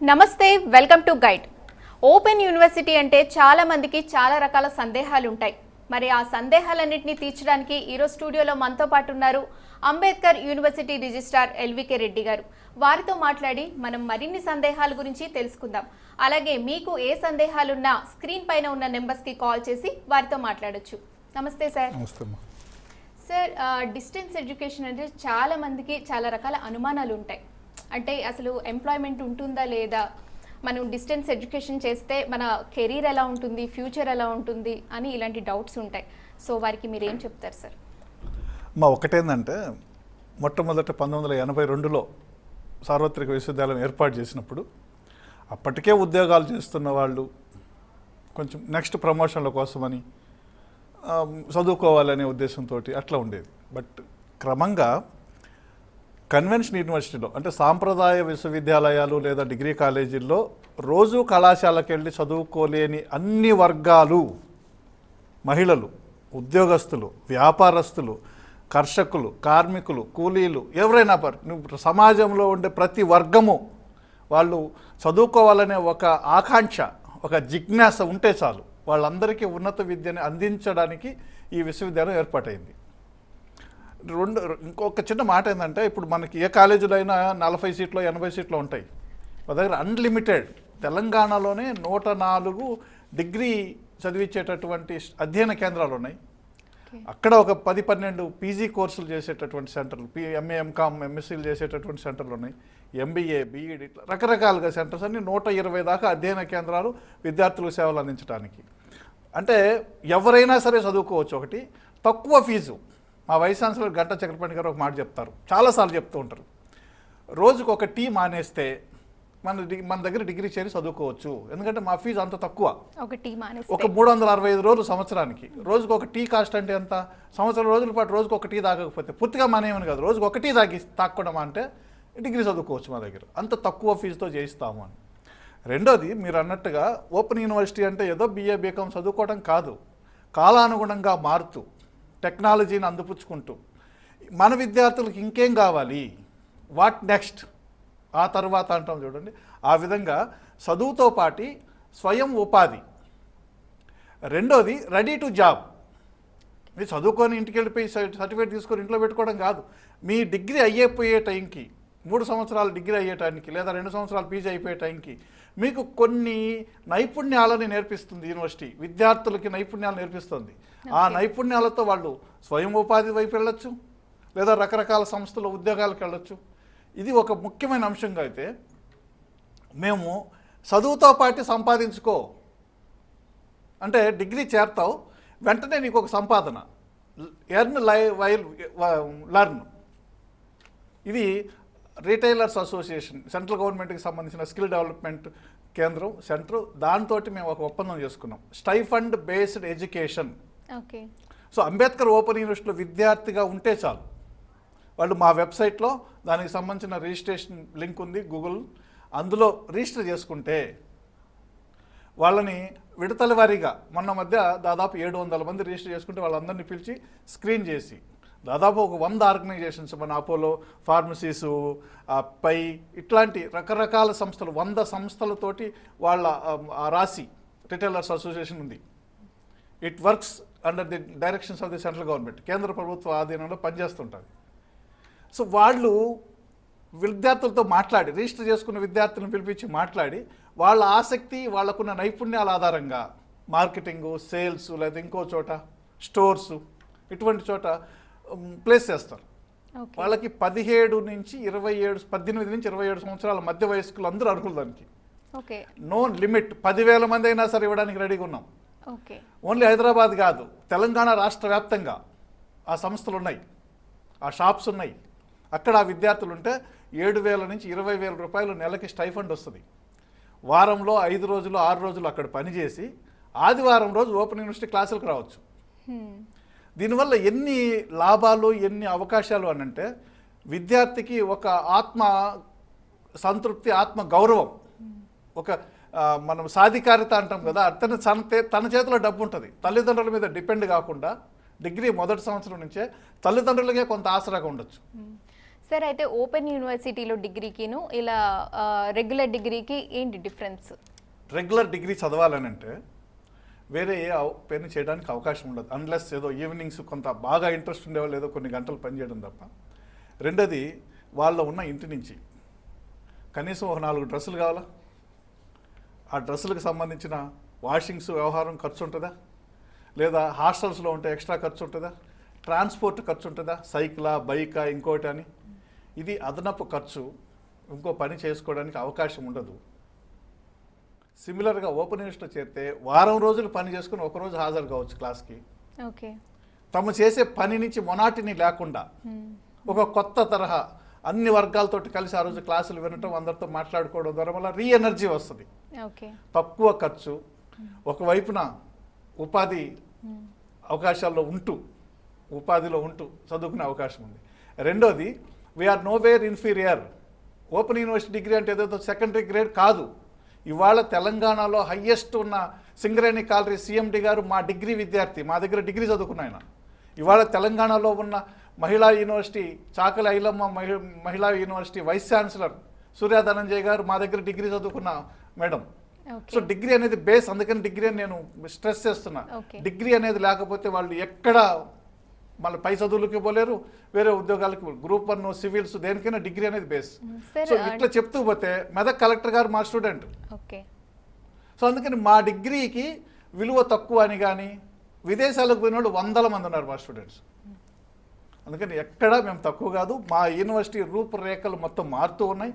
నమస్తే, welcome to guide. Open university అంటే చాలా మందికి చాలా రకాల సందేహాలు ఉంటాయి. మరి ఆ సందేహాలన్నింటినీ తీర్చడానికి ఈరోజు స్టూడియోలో మనతో పాటు ఉన్నారు Ambedkar university registrar LVK Reddy గారు. వారితో మాట్లాడి మనం మరిన్ని సందేహాల గురించి తెలుసుకుందాం. అలాగే మీకు ఏ సందేహాలున్నా స్క్రీన్ పైన ఉన్న నెంబర్స్కి కాల్ చేసి వారితో మాట్లాడొచ్చు. నమస్తే సార్. సార్, డిస్టెన్స్ ఎడ్యుకేషన్ అంటే చాలా మందికి చాలా రకాల అనుమానాలు ఉంటాయి. అంటే అసలు ఎంప్లాయ్మెంట్ ఉంటుందా లేదా, మనం డిస్టెన్స్ ఎడ్యుకేషన్ చేస్తే మన కెరీర్ ఎలా ఉంటుంది, ఫ్యూచర్ ఎలా ఉంటుంది అని ఇలాంటి డౌట్స్ ఉంటాయి. సో వారికి మీరు ఏం చెప్తారు సార్? ఒకటేందంటే మొట్టమొదట 1982లో సార్వత్రిక విశ్వవిద్యాలయం ఏర్పాటు చేసినప్పుడు అప్పటికే ఉద్యోగాలు చేస్తున్న వాళ్ళు కొంచెం నెక్స్ట్ ప్రమోషన్ల కోసమని చదువుకోవాలనే ఉద్దేశంతో అట్లా ఉండేది. బట్ క్రమంగా కన్వెన్షన్ యూనివర్సిటీలో అంటే సాంప్రదాయ విశ్వవిద్యాలయాలు లేదా డిగ్రీ కాలేజీల్లో రోజు కళాశాలకు వెళ్ళి చదువుకోలేని అన్ని వర్గాలు, మహిళలు, ఉద్యోగస్తులు, వ్యాపారస్తులు, కర్షకులు, కార్మికులు, కూలీలు, ఎవరైనా సమాజంలో ఉండే ప్రతి వర్గము వాళ్ళు చదువుకోవాలనే ఒక ఆకాంక్ష, ఒక జిజ్ఞాస ఉంటే చాలు, వాళ్ళందరికీ ఉన్నత విద్యను అందించడానికి ఈ విశ్వవిద్యాలయం ఏర్పాటైంది. ఇంకొక చిన్న మాట ఏంటంటే, ఇప్పుడు మనకి ఏ కాలేజీలో అయినా 40 సీట్లు 80 సీట్లు ఉంటాయి. మా దగ్గర అన్లిమిటెడ్ తెలంగాణలోనే 104 డిగ్రీ చదివించేటటువంటి అధ్యయన కేంద్రాలు ఉన్నాయి. అక్కడ ఒక 10-12 పీజీ కోర్సులు చేసేటటువంటి సెంటర్లు, ఎంఏ ఎంకామ్ ఎంఎస్సీలు చేసేటటువంటి సెంటర్లు ఉన్నాయి. ఎంబీఏ బీఈడి ఇట్లా రకరకాలుగా సెంటర్స్ అన్ని 120 దాకా అధ్యయన కేంద్రాలు విద్యార్థులకు సేవలు అందించడానికి. అంటే ఎవరైనా సరే చదువుకోవచ్చు. ఒకటి తక్కువ ఫీజు. మా వైస్ ఛాన్సలర్ గంటా చక్రపాణి గారు ఒక మాట చెప్తారు, చాలాసార్లు చెప్తూ ఉంటారు, రోజుకు ఒక టీ మానేస్తే మన దగ్గర డిగ్రీ చేరి చదువుకోవచ్చు. ఎందుకంటే మా ఫీజు అంత తక్కువ. ఒక 365 రోజులు సంవత్సరానికి. రోజుకు ఒక టీ కాస్ట్ అంటే ఎంత? సంవత్సరం రోజుల పాటు రోజుకు ఒక టీ తాగకపోతే పూర్తిగా మానేమని కాదు, రోజుకు ఒక టీ తాగడం అంటే డిగ్రీ చదువుకోవచ్చు మా దగ్గర. అంత తక్కువ ఫీజుతో చేయిస్తాము అని. రెండోది, మీరు అన్నట్టుగా ఓపెన్ యూనివర్సిటీ అంటే ఏదో BA BCom చదువుకోవడం కాదు, కాలానుగుణంగా మారుతూ టెక్నాలజీని అందిపుచ్చుకుంటూ మన విద్యార్థులకు ఇంకేం కావాలి, వాట్ నెక్స్ట్, ఆ తర్వాత అంటాం చూడండి. ఆ విధంగా చదువుతో పాటు స్వయం ఉపాధి. రెండోది, రెడీ టు జాబ్. మీరు చదువుకొని ఇంటికి వెళ్ళిపోయి సర్టిఫికేట్ తీసుకొని ఇంట్లో పెట్టుకోవడం కాదు. మీ డిగ్రీ అయిపోయే టైంకి, 3 సంవత్సరాలు డిగ్రీ అయ్యే టైంకి లేదా 2 సంవత్సరాలు పీజీ అయిపోయే టైంకి మీకు కొన్ని నైపుణ్యాలని నేర్పిస్తుంది యూనివర్సిటీ. విద్యార్థులకి నైపుణ్యాలు నేర్పిస్తుంది. ఆ నైపుణ్యాలతో వాళ్ళు స్వయం ఉపాధి వైపు వెళ్ళొచ్చు, లేదా రకరకాల సంస్థల ఉద్యోగాలకు వెళ్ళొచ్చు. ఇది ఒక ముఖ్యమైన అంశంగా అయితే మేము చదువుతో పాటు సంపాదించుకో అంటే డిగ్రీ చేరతావు, వెంటనే నీకు ఒక సంపాదన, ఎర్న్ వైల్ లర్న్. ఇది రిటైలర్స్ అసోసియేషన్, సెంట్రల్ గవర్నమెంట్కి సంబంధించిన స్కిల్ డెవలప్మెంట్ కేంద్రం సెంటర్, దాంతో మేము ఒక ఒప్పందం చేసుకున్నాం, stipend based education. So Ambedkar open యూనివర్సిటీలో విద్యార్థిగా ఉంటే చాలు, వాళ్ళు మా వెబ్సైట్లో దానికి సంబంధించిన రిజిస్ట్రేషన్ లింక్ ఉంది గూగుల్, అందులో రిజిస్టర్ చేసుకుంటే వాళ్ళని విడతల వారీగా మొన్న మధ్య దాదాపు 700 మంది రిజిస్టర్ చేసుకుంటే వాళ్ళందరినీ పిలిచి స్క్రీన్ చేసి దాదాపు ఒక 100 ఆర్గనైజేషన్స్, మన అపోలో ఫార్మసీసు, పై ఇట్లాంటి రకరకాల సంస్థలు 100 సంస్థలతోటి వాళ్ళ రాసి రిటైలర్స్ అసోసియేషన్ ఉంది. It works under the directions of the central government, కేంద్ర ప్రభుత్వ ఆధీనంలో పనిచేస్తుంటుంది. సో వాళ్ళు విద్యార్థులతో మాట్లాడి, రిజిస్టర్ చేసుకున్న విద్యార్థులను పిలిపించి మాట్లాడి వాళ్ళ ఆసక్తి, వాళ్ళకున్న నైపుణ్యాల ఆధారంగా మార్కెటింగు, సేల్స్, లేదా ఇంకో చోట స్టోర్సు, ఇటువంటి చోట ప్లేస్ చేస్తారు. వాళ్ళకి 18 నుంచి 27 సంవత్సరాల మధ్య వయస్కులు అందరూ అర్హులు దానికి. No limit. 10,000 మంది అయినా సరే ఇవ్వడానికి రెడీగా ఉన్నాం. ఓన్లీ హైదరాబాద్ కాదు, తెలంగాణ రాష్ట్ర వ్యాప్తంగా ఆ సంస్థలు ఉన్నాయి, ఆ షాప్స్ ఉన్నాయి. అక్కడ ఆ విద్యార్థులు ఉంటే 7,000 నుంచి 20,000 రూపాయలు నెలకి స్టైఫండ్ వస్తుంది. వారంలో 5 రోజులు 6 రోజులు అక్కడ పనిచేసి ఆదివారం రోజు ఓపెన్ యూనివర్సిటీ క్లాసులకు రావచ్చు. దీనివల్ల ఎన్ని లాభాలు, ఎన్ని అవకాశాలు అని అంటే, విద్యార్థికి ఒక ఆత్మ సంతృప్తి, ఆత్మ గౌరవం, ఒక మనం సాధికారిత అంటాం కదా, తన చేతిలో డబ్బు ఉంటుంది. తల్లిదండ్రుల మీద డిపెండ్ కాకుండా డిగ్రీ మొదటి సంవత్సరం నుంచే తల్లిదండ్రులకే కొంత ఆసరాగా ఉండొచ్చు. సార్ అయితే ఓపెన్ యూనివర్సిటీలో డిగ్రీకిను ఇలా రెగ్యులర్ డిగ్రీకి ఏంటి డిఫరెన్స్? రెగ్యులర్ డిగ్రీ చదవాలని అంటే వేరే ఏ పని చేయడానికి అవకాశం ఉండదు, అన్లెస్ ఏదో ఈవినింగ్స్ కొంత బాగా ఇంట్రెస్ట్ ఉండేవాళ్ళు ఏదో కొన్ని గంటలు పనిచేయడం తప్ప. రెండోది వాళ్ళ ఉన్న ఇంటి నుంచి కనీసం ఒక 4 డ్రెస్సులు కావాలా, ఆ డ్రెస్సులకు సంబంధించిన వాషింగ్స్ వ్యవహారం ఖర్చు ఉంటుందా, లేదా హాస్టల్స్లో ఉంటే ఎక్స్ట్రా ఖర్చు ఉంటుందా, ట్రాన్స్పోర్ట్ ఖర్చు ఉంటుందా, సైకిలా బైకా ఇంకోటి అని. ఇది అదనపు ఖర్చు, ఇంకో పని చేసుకోవడానికి అవకాశం ఉండదు. సిమిలర్గా ఓపెన్ యూనివర్సిటీలో చేరితే వారం రోజులు పని చేసుకుని ఒకరోజు హాజరు కావచ్చు క్లాస్కి. ఓకే. తమ చేసే పని నుంచి మొనాటిని లేకుండా ఒక కొత్త తరహా అన్ని వర్గాలతోటి కలిసి ఆ రోజు క్లాసులు వినటం, అందరితో మాట్లాడుకోవడం ద్వారా వల్ల ఎనర్జీ వస్తుంది. ఓకే. తక్కువ ఖర్చు, ఒకవైపున ఉపాధి అవకాశాల్లో ఉంటూ ఉపాధిలో ఉంటూ చదువుకునే అవకాశం ఉంది. రెండోది we're nowhere inferior. Open university degree అంటే ఏదో సెకండరీ గ్రేడ్ కాదు. ఇవాళ తెలంగాణలో హయ్యెస్ట్ ఉన్న సింగరేణి కాలరీ సిఎండి గారు మా డిగ్రీ విద్యార్థి, మా దగ్గర డిగ్రీ చదువుకున్న ఆయన. ఇవాళ తెలంగాణలో ఉన్న మహిళా యూనివర్సిటీ చాకలి ఐలమ్మ మహిళా యూనివర్సిటీ వైస్ ఛాన్సలర్ సూర్య ధనంజయ్ గారు మా దగ్గర డిగ్రీ చదువుకున్న మేడం. సో డిగ్రీ అనేది బేస్, అందుకని డిగ్రీ అని నేను స్ట్రెస్ చేస్తున్నా. డిగ్రీ అనేది లేకపోతే వాళ్ళు ఎక్కడ మళ్ళీ పై చదువులకి పోలేరు, వేరే ఉద్యోగాలకి. గ్రూప్ 1 సివిల్స్ దేనికైనా డిగ్రీ అనేది బేస్. సో ఇట్లా చెప్తూ పోతే మెదక్ కలెక్టర్ గారు మా స్టూడెంట్. సో అందుకని మా డిగ్రీకి విలువ తక్కువ అని కానీ విదేశాలకు పోయిన వాళ్ళు 100 మంది ఉన్నారు మా స్టూడెంట్స్. అందుకని ఎక్కడా మేము తక్కువ కాదు. మా యూనివర్సిటీ రూపురేఖలు మొత్తం మారుతూ ఉన్నాయి.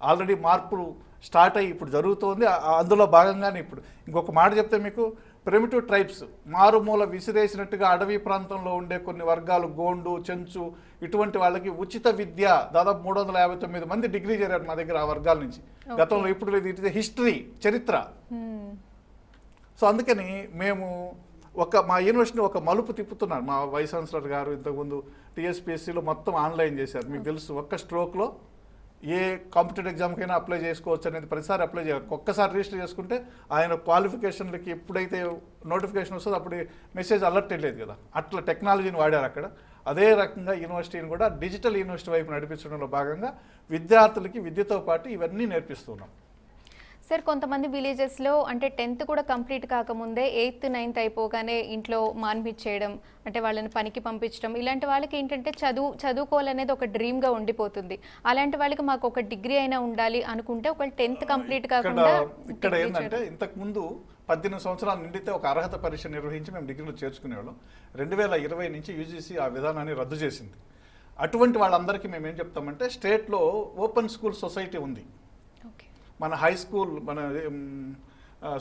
ఆల్రెడీ మార్పులు స్టార్ట్ అయ్యి ఇప్పుడు జరుగుతుంది. అందులో భాగంగానే ఇప్పుడు ఇంకొక మాట చెప్తే మీకు, ప్రిమిటివ్ ట్రైబ్స్ మారుమూల విసిరేసినట్టుగా అడవి ప్రాంతంలో ఉండే కొన్ని వర్గాలు, గోండు, చెంచు, ఇటువంటి వాళ్ళకి ఉచిత విద్య దాదాపు 359 మంది డిగ్రీ చేరారు మా దగ్గర ఆ వర్గాల నుంచి గతంలో. ఇప్పుడు ఇది హిస్టరీ, చరిత్ర. సో అందుకని మేము మా యూనివర్సిటీని ఒక మలుపు తిప్పుతున్నారు మా వైస్ ఛాన్సలర్ గారు. ఇంతకుముందు టీఎస్పీఎస్సీలో మొత్తం ఆన్లైన్ చేశారు. మీకు తెలుసు, ఒక్క స్ట్రోక్లో ఏ కాంపిటేటివ్ ఎగ్జామ్కైనా అప్లై చేసుకోవచ్చు అనేది. ప్రతిసారి అప్లై చేయాలి. ఒక్కసారి రిజిస్టర్ చేసుకుంటే ఆయన క్వాలిఫికేషన్లకి ఎప్పుడైతే నోటిఫికేషన్ వస్తుందో అప్పుడు మెసేజ్ అలర్ట్ వెళ్ళేది కదా. అట్లా టెక్నాలజీని వాడారు అక్కడ. అదే రకంగా యూనివర్సిటీని కూడా డిజిటల్ యూనివర్సిటీ వైపు నడిపించడంలో భాగంగా విద్యార్థులకి విద్యతో పాటు ఇవన్నీ నేర్పిస్తున్నాం. సార్ కొంతమంది విలేజెస్లో అంటే 10th కూడా కంప్లీట్ కాకముందే 8th 9th అయిపోగానే ఇంట్లో మాన్పించేయడం, అంటే వాళ్ళని పనికి పంపించడం, ఇలాంటి వాళ్ళకి ఏంటంటే చదువుకోవాలనేది ఒక డ్రీమ్గా ఉండిపోతుంది. అలాంటి వాళ్ళకి మాకు ఒక డిగ్రీ అయినా ఉండాలి అనుకుంటే ఒక 10th కంప్లీట్ కాకుండా ఇక్కడ ఏంటంటే ఇంతకుముందు 18 సంవత్సరాలు నిండితే ఒక అర్హత పరీక్ష నిర్వహించి మేము డిగ్రీలో చేర్చుకునేవాళ్ళం. 2020 నుంచి యూజీసీ ఆ విధానాన్ని రద్దు చేసింది. అటువంటి వాళ్ళందరికీ మేము ఏం చెప్తామంటే, స్టేట్లో ఓపెన్ స్కూల్ సొసైటీ ఉంది. మన హై స్కూల్, మన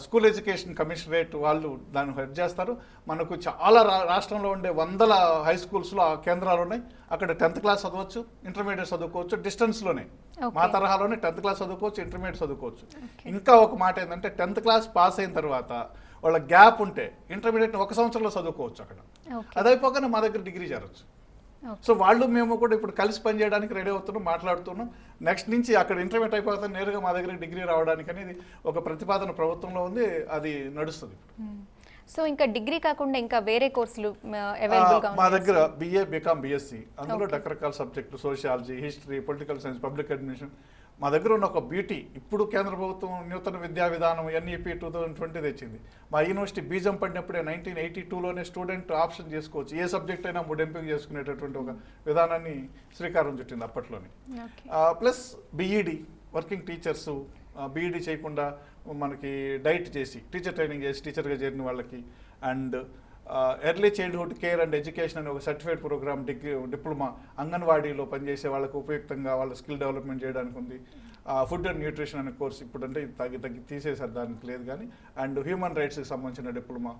స్కూల్ ఎడ్యుకేషన్ కమిషనరేట్ వాళ్ళు దాన్ని హెడ్ చేస్తారు. మనకు చాలా రాష్ట్రంలో ఉండే 100 హై స్కూల్స్లో ఆ కేంద్రాలు ఉన్నాయి. అక్కడ 10th క్లాస్ చదవచ్చు, ఇంటర్మీడియట్ చదువుకోవచ్చు, డిస్టెన్స్లోనే. మా తరహాలోనే 10th క్లాస్ చదువుకోవచ్చు, ఇంటర్మీడియట్ చదువుకోవచ్చు. ఇంకా ఒక మాట ఏంటంటే 10th క్లాస్ పాస్ అయిన తర్వాత వాళ్ళ గ్యాప్ ఉంటే ఇంటర్మీడియట్ 1 సంవత్సరంలో చదువుకోవచ్చు అక్కడ. అది అయిపోగానే మా దగ్గర డిగ్రీ చేరవచ్చు. సో వాళ్ళు మేము కూడా ఇప్పుడు కలిసి పనిచేయడానికి రెడీ అవుతున్నాం, మాట్లాడుతున్నాం. నెక్స్ట్ నుంచి అక్కడ ఇంటర్మీడియట్ అయిపోతే నేరుగా మా దగ్గర డిగ్రీ రావడానికి అనేది ఒక ప్రతిపాదన ప్రభుత్వంలో ఉంది. అది నడుస్తుంది. సో ఇంకా డిగ్రీ కాకుండా ఇంకా వేరే కోర్సులు అవైలబుల్గా మా దగ్గర BA, BCom, BSc, అందులో రకరకాల subject, sociology, history, political science, public administration. మా దగ్గర ఉన్న ఒక బ్యూటీ, ఇప్పుడు కేంద్ర ప్రభుత్వం నూతన విద్యా విధానం NEP 2020 తెచ్చింది. మా యూనివర్సిటీ బీజం పడినప్పుడే 1982లోనే స్టూడెంట్ ఆప్షన్ చేసుకోవచ్చు, ఏ సబ్జెక్ట్ అయినా 3 ఎంపిక చేసుకునేటటువంటి ఒక విధానాన్ని శ్రీకారం చుట్టింది అప్పట్లోనే. Plus BEd, working teachers BEd చేయకుండా మనకి డైట్ చేసి టీచర్ ట్రైనింగ్ చేసి టీచర్గా చేరిన వాళ్ళకి, and early childhood care and education అనే ఒక సర్టిఫైడ్ ప్రోగ్రామ్, డిప్లొమా అంగన్వాడీలో పనిచేసే వాళ్ళకు ఉపయుక్తంగా వాళ్ళ స్కిల్ డెవలప్మెంట్ చేయడానికి ఉంది. ఫుడ్ అండ్ న్యూట్రిషన్ అనే కోర్స్ ఇప్పుడు అంటే తగ్గి తీసేసారు, దానికి లేదు కానీ. అండ్ హ్యూమన్ రైట్స్కి సంబంధించిన డిప్లొమా,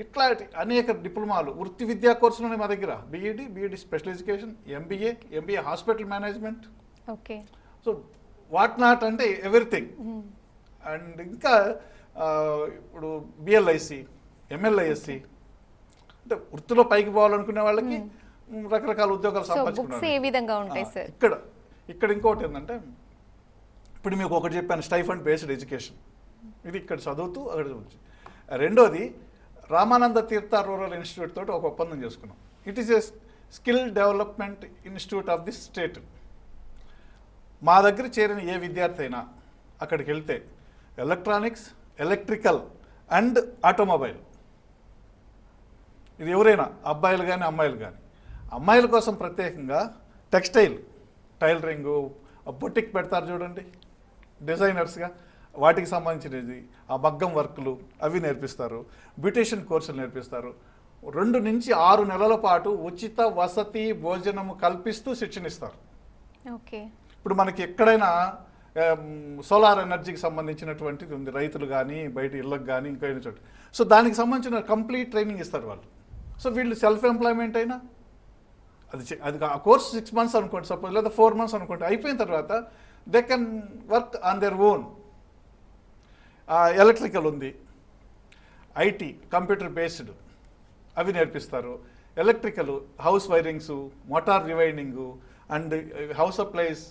ఇట్లా అనేక డిప్లొమాలు, వృత్తి విద్యా కోర్సులు మా దగ్గర. BEd special education, MBA hospital management. Okay. So what not అంటే ఎవ్రీథింగ్. అండ్ ఇంకా ఇప్పుడు BLIC, MLISC, అంటే వృత్తిలో పైకి పోవాలనుకునే వాళ్ళకి రకరకాల ఉద్యోగాలు సంపాదించుకున్నారు. ఇక్కడ ఇంకోటి ఏంటంటే, ఇప్పుడు మీకు ఒకటి చెప్పాను, స్టైఫండ్ బేస్డ్ ఎడ్యుకేషన్. ఇది ఇక్కడ చదువుతూ అక్కడ చదువుతుంది. రెండోది, రామానంద తీర్థ రూరల్ ఇన్స్టిట్యూట్ తోటి ఒక ఒప్పందం చేసుకున్నాం. It is a skill development institute of the state. మా దగ్గర చేరిన ఏ విద్యార్థి అయినా అక్కడికి వెళ్తే ఎలక్ట్రానిక్స్, ఎలక్ట్రికల్ అండ్ ఆటోమొబైల్, ఇది ఎవరైనా అబ్బాయిలు కానీ అమ్మాయిలు కానీ, అమ్మాయిల కోసం ప్రత్యేకంగా టెక్స్టైల్, టైలరింగు, బొటిక్ పెడతారు చూడండి డిజైనర్స్గా, వాటికి సంబంధించినది, ఆ మగ్గం వర్కులు అవి నేర్పిస్తారు, బ్యూటీషియన్ కోర్సులు నేర్పిస్తారు. 2 నుంచి 6 నెలల పాటు ఉచిత వసతి భోజనము కల్పిస్తూ శిక్షణ ఇస్తారు. ఓకే. ఇప్పుడు మనకి ఎక్కడైనా సోలార్ ఎనర్జీకి సంబంధించినటువంటిది ఉంది, రైతులు కానీ బయట ఇళ్ళకి కానీ ఇంకా చోట. సో దానికి సంబంధించిన కంప్లీట్ ట్రైనింగ్ ఇస్తారు వాళ్ళు. సో వీళ్ళు సెల్ఫ్ ఎంప్లాయ్మెంట్ అయినా అది ఆ కోర్స్ 6 months అనుకోండి సపోజ్, లేదా 4 months అనుకోండి, అయిపోయిన తర్వాత they can work on their own. Electrical ఉంది, ఐటీ కంప్యూటర్ బేస్డ్ అవి నేర్పిస్తారు. Electrical house wirings, motor rewinding and house appliances,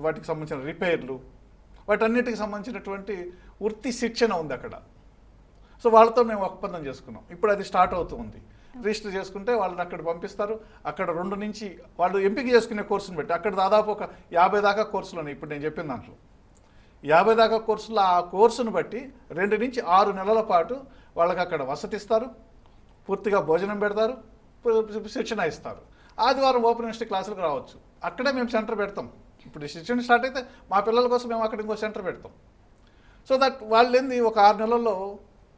వాటికి సంబంధించిన రిపేర్లు, వాటన్నిటికి సంబంధించినటువంటి వృత్తి శిక్షణ ఉంది అక్కడ. సో వాళ్ళతో మేము ఒప్పందం చేసుకున్నాం. ఇప్పుడు అది స్టార్ట్ అవుతూ ఉంది. రిజిస్టర్ చేసుకుంటే వాళ్ళని అక్కడ పంపిస్తారు. అక్కడ 2 నుంచి వాళ్ళు ఎంపిక చేసుకునే కోర్సును బట్టి అక్కడ దాదాపు ఒక 50 దాకా కోర్సులు ఉన్నాయి. ఇప్పుడు నేను చెప్పిన దాంట్లో 50 దాకా కోర్సులు. ఆ కోర్సును బట్టి 2 నుంచి 6 నెలల పాటు వాళ్ళకి అక్కడ వసతి ఇస్తారు, పూర్తిగా భోజనం పెడతారు, శిక్షణ ఇస్తారు. ఆదివారం ఓపెన్ యూనివర్సిటీ క్లాసులకు రావచ్చు. అక్కడే మేము సెంటర్ పెడతాం. ఇప్పుడు శిక్షణ స్టార్ట్ అయితే మా పిల్లల కోసం మేము అక్కడ ఇంకో సెంటర్ పెడతాం. సో దట్ వాళ్ళు ఏంది ఒక 6 నెలల్లో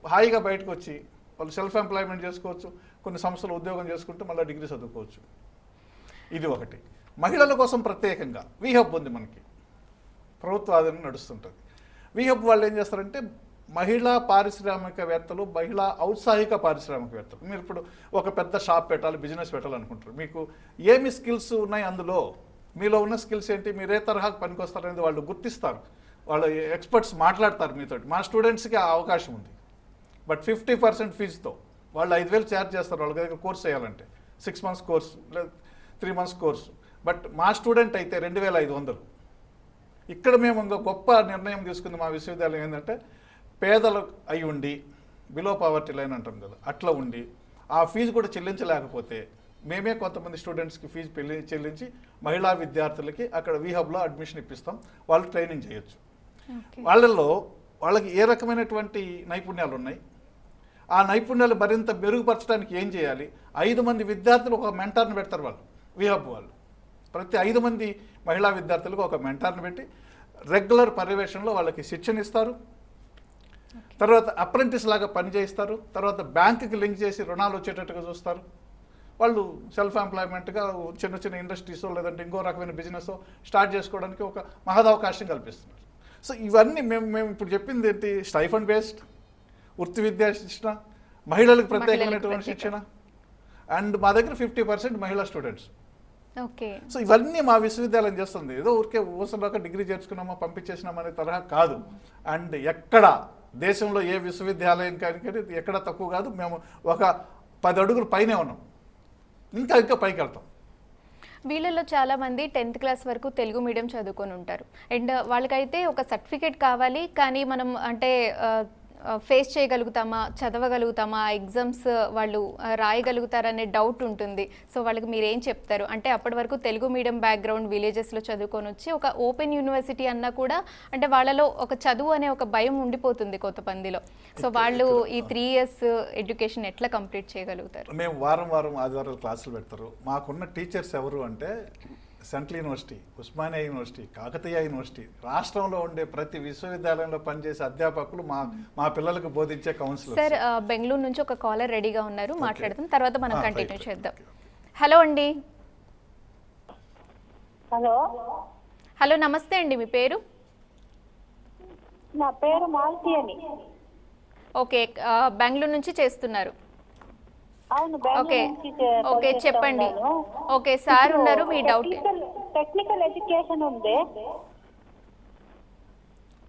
హాయిగా బయటకు వచ్చి వాళ్ళు సెల్ఫ్ ఎంప్లాయ్మెంట్ చేసుకోవచ్చు, కొన్ని సంస్థలు ఉద్యోగం చేసుకుంటూ మళ్ళీ డిగ్రీ చదువుకోవచ్చు. ఇది ఒకటి. మహిళల కోసం ప్రత్యేకంగా వీహబ్ ఉంది మనకి, ప్రభుత్వ ఆధీనంలో నడుస్తుంటుంది. వీహబ్ వాళ్ళు ఏం చేస్తారంటే మహిళా పారిశ్రామికవేత్తలు, మహిళా ఔత్సాహిక పారిశ్రామికవేత్తలు. మీరు ఇప్పుడు ఒక పెద్ద షాప్ పెట్టాలి, బిజినెస్ పెట్టాలనుకుంటారు. మీకు ఏమి స్కిల్స్ ఉన్నాయి అందులో, మీలో ఉన్న స్కిల్స్ ఏంటి, మీరు ఏ తరహాకు పనికొస్తారనేది వాళ్ళు గుర్తిస్తారు. వాళ్ళు ఎక్స్పర్ట్స్ మాట్లాడతారు మీతోటి. మా స్టూడెంట్స్కి ఆ అవకాశం ఉంది. బట్ 50% ఫీజుతో వాళ్ళు 5,000 ఛార్జ్ చేస్తారు వాళ్ళ దగ్గర కోర్స్ చేయాలంటే. 6 months కోర్సు లేదా 3 months కోర్సు. బట్ మా స్టూడెంట్ అయితే 2,500. ఇక్కడ మేము ఇంకా గొప్ప నిర్ణయం తీసుకుంది మా విశ్వవిద్యాలయం ఏంటంటే, పేదలు అయి ఉండి బిలో పావర్టీ లైన్ అంటాం కదా, అట్లా ఉండి ఆ ఫీజు కూడా చెల్లించలేకపోతే మేమే కొంతమంది స్టూడెంట్స్కి ఫీజు చెల్లించి మహిళా విద్యార్థులకి అక్కడ వీహబ్లో అడ్మిషన్ ఇప్పిస్తాం. వాళ్ళు ట్రైనింగ్ చేయొచ్చు. వాళ్ళకి ఏ రకమైనటువంటి నైపుణ్యాలు ఉన్నాయి, ఆ నైపుణ్యాలు మరింత మెరుగుపరచడానికి ఏం చేయాలి. 5 మంది విద్యార్థులు ఒక మెంటార్ని పెడతారు వాళ్ళు, వీహబ్ వాళ్ళు. ప్రతి 5 మంది మహిళా విద్యార్థులకు ఒక మెంటార్ని పెట్టి రెగ్యులర్ పర్యవేక్షణలో వాళ్ళకి శిక్షణ ఇస్తారు. తర్వాత అప్రెంటిస్ లాగా పనిచేయిస్తారు. తర్వాత బ్యాంకుకి లింక్ చేసి రుణాలు వచ్చేటట్టుగా చూస్తారు. వాళ్ళు సెల్ఫ్ ఎంప్లాయ్మెంట్గా చిన్న చిన్న ఇండస్ట్రీసో లేదంటే ఇంకో రకమైన బిజినెస్ స్టార్ట్ చేసుకోవడానికి ఒక మహదవకాశం కల్పిస్తున్నారు. సో ఇవన్నీ మేము ఇప్పుడు చెప్పింది ఏంటి, స్టైఫండ్ బేస్డ్ వృత్తి విద్యా శిక్షణ, మహిళలకు ప్రత్యేకమైనటువంటి శిక్షణ, అండ్ మా దగ్గర 50% మహిళా స్టూడెంట్స్. ఓకే. సో ఇవన్నీ మా విశ్వవిద్యాలయం చేస్తుంది. ఏదో ఊరికే ఊసలోక డిగ్రీ చేర్చుకున్నామా పంపించేసినామా అనే తరహా కాదు. అండ్ ఎక్కడ దేశంలో ఏ విశ్వవిద్యాలయం కానీ ఎక్కడ తక్కువ కాదు. మేము ఒక 10 అడుగులు పైనే ఉన్నాం, ఇంకా పైకి వెళ్తాం. వీళ్ళలో చాలా మంది 10th క్లాస్ వరకు తెలుగు మీడియం చదువుకొని ఉంటారు. అండ్ వాళ్ళకైతే ఒక సర్టిఫికేట్ కావాలి, కానీ మనం అంటే ఫేస్ చేయగలుగుతామా, చదవగలుగుతామా, ఎగ్జామ్స్ వాళ్ళు రాయగలుగుతారనే డౌట్ ఉంటుంది. సో వాళ్ళకి మీరు ఏం చెప్తారు? అంటే అప్పటి వరకు తెలుగు మీడియం బ్యాక్గ్రౌండ్ విలేజెస్లో చదువుకొని వచ్చి ఒక ఓపెన్ యూనివర్సిటీ అన్నా కూడా అంటే వాళ్ళలో ఒక చదువు అనే ఒక భయం ఉండిపోతుంది కొంతమందిలో. సో వాళ్ళు ఈ 3 years ఎడ్యుకేషన్ ఎట్లా కంప్లీట్ చేయగలుగుతారు? మేము వారం ఆదివారాలు క్లాసులు పెడతారు. మాకున్న టీచర్స్ ఎవరు అంటే central university, Osmania university, Kakatiya university, రాష్ట్రంలో ఉండే ప్రతి విశ్వవిద్యాలయంలో పనిచేసే అధ్యాపకులు మా పిల్లలకు బోధించే కౌన్సిలర్. సార్, బెంగళూరు నుంచి ఒక కాలర్ రెడీగా ఉన్నారు, మాట్లాడదాం, తర్వాత మనం కంటిన్యూ చేద్దాం. హలో అండి. హలో, నమస్తే అండి, మీ పేరు? నా పేరు మాలతి అని. ఓకే, బెంగళూరు నుంచి చేస్తున్నారు. అవును, ఓకే ఓకే, చెప్పండి. ఓకే, సార్ ఉన్నారు, మీ డౌట్. టెక్నికల్ ఎడ్యుకేషన్ ఉంది